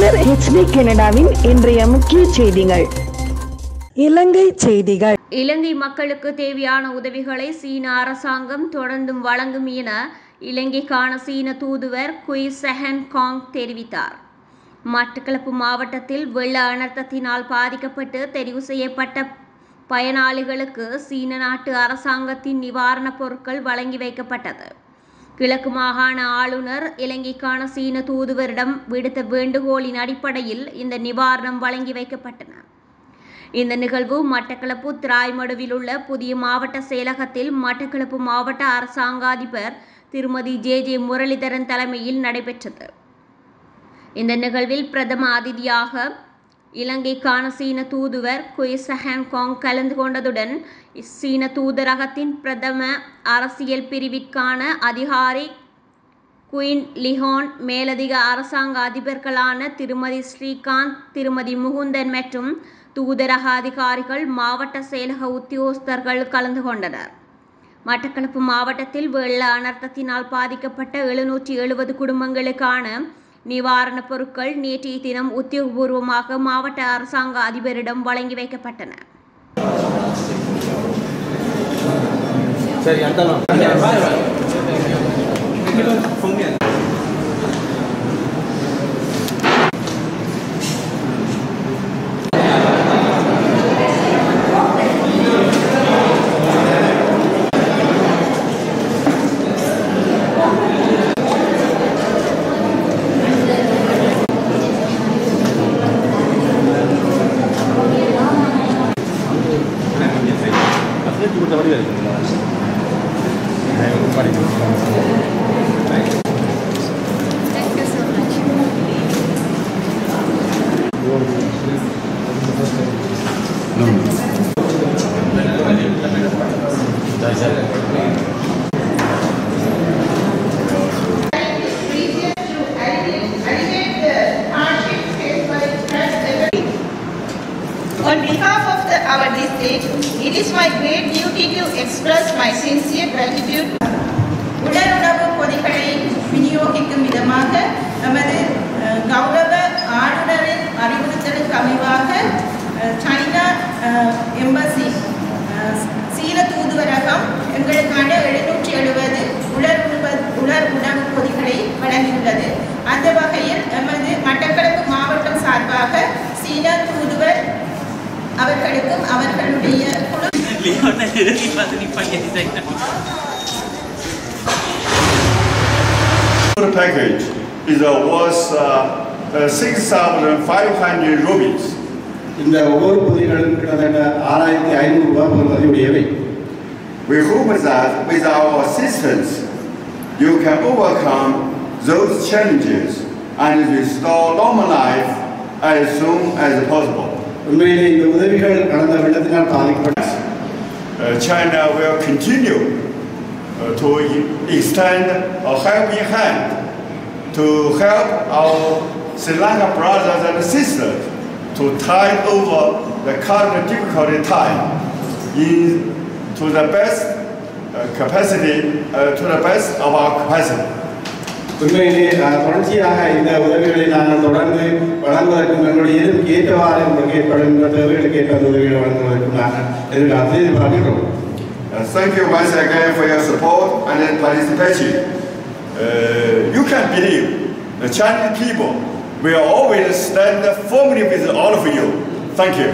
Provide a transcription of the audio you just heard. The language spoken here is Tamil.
தமிழர் HD கனடாவின் இன்றைய முக்கிய செய்திகள். இலங்கை செய்திகள். இலங்கை மக்களுக்கு தேவையான உதவிகளை சீன அரசாங்கம் தொடர்ந்தும் வழங்கும் என இலங்கைக்கான சீன தூதுவர் குய் செஹன் காங் தெரிவித்தார். மட்டக்களப்பு மாவட்டத்தில் வெள்ள அனர்த்தத்தினால் பாதிக்கப்பட்டு தெரிவு செய்யப்பட்ட பயனாளிகளுக்கு சீன நாட்டு அரசாங்கத்தின் நிவாரணப் பொருட்கள் வழங்கி வைக்கப்பட்டது. கிழக்கு மாகாண ஆளுநர் இலங்கைக்கான சீன தூதுவரிடம் விடுத்த வேண்டுகோளின் அடிப்படையில் இந்த நிவாரணம் வழங்கி வைக்கப்பட்டன. இந்த நிகழ்வு மட்டக்களப்பு திராய்மடுவில் உள்ள புதிய மாவட்ட செயலகத்தில் மட்டக்களப்பு மாவட்ட அரசாங்க அதிபர் திருமதி ஜே முரளிதரன் தலைமையில் நடைபெற்றது. இந்த நிகழ்வில் பிரதம அதிதியாக இலங்கைக்கான சீன தூதுவர் குய் செஹன் காங் கலந்து கொண்டதுடன் சீன தூதரகத்தின் பிரதம அரசியல் பிரிவிற்கான அதிகாரி குயின் லிஹோன், மேலதிக அரசாங்க அதிபர்களான திருமதி ஸ்ரீகாந்த், திருமதி முகுந்தன் மற்றும் தூதரக அதிகாரிகள், மாவட்ட செயலக உத்தியோகஸ்தர்கள் கலந்து கொண்டனர். மட்டக்களப்பு மாவட்டத்தில் வெள்ள அனர்த்தத்தினால் பாதிக்கப்பட்ட 770 குடும்பங்களுக்கான நிவாரணப் பொருட்கள் நேற்றைய தினம் உத்தியோகபூர்வமாக மாவட்ட அரசாங்க அதிபரிடம் வழங்கி வைக்கப்பட்டன. On behalf of our district, it is my great duty to express my sincere gratitude. உடலுறவு பொதிகளை விநியோகிக்கும் விதமாக நமது கௌரவ ஆளுநரின் அறிவுறுத்தலுக்கு அமைவாக சைனா எம்பசி சீன தூதுவரகம் எங்களுக்கான 770 உலர் உணவு பொதிகளை வழங்கியுள்ளது. அந்த வகையில் நமது மட்டக்களப்பு மாவட்டம் சார்பாக சீன தூதுவர் அவர்களுக்கும் அவர்களுடைய The package is worth 6,500 rupees. இந்த ஒவ்வொரு பொதிகளும் கிட்டத்தட்ட 6,500 ரூபாய் மதிப்புடையவை. We hope that with our assistance, you can overcome those challenges and restore normal life as soon as possible. உண்மையிலே இந்த உதவிகள் கடந்த வெள்ளத்தினால் பாதிக்கப்பட்ட China will continue to extend a helping hand to help our Sri Lanka brothers and sisters to tide over the current difficult time to the best capacity, to the best of our capacity. உண்மையிலே தொடர்ச்சியாக இந்த உதவிகளை நாங்கள் தொடர்ந்து வழங்குவதற்கும் எங்களுடைய ஏற்றவாறு உங்களுக்கு ஏற்படுகின்ற தேவைகளுக்கு ஏற்ற உதவிகளை வழங்குவதற்கும் நாங்கள் எதிர்காலத்தில் எதிர்பார்க்கிறோம். Thank you once again for your support and participation. You can believe the Chinese people will always stand firmly with all of you. Thank you.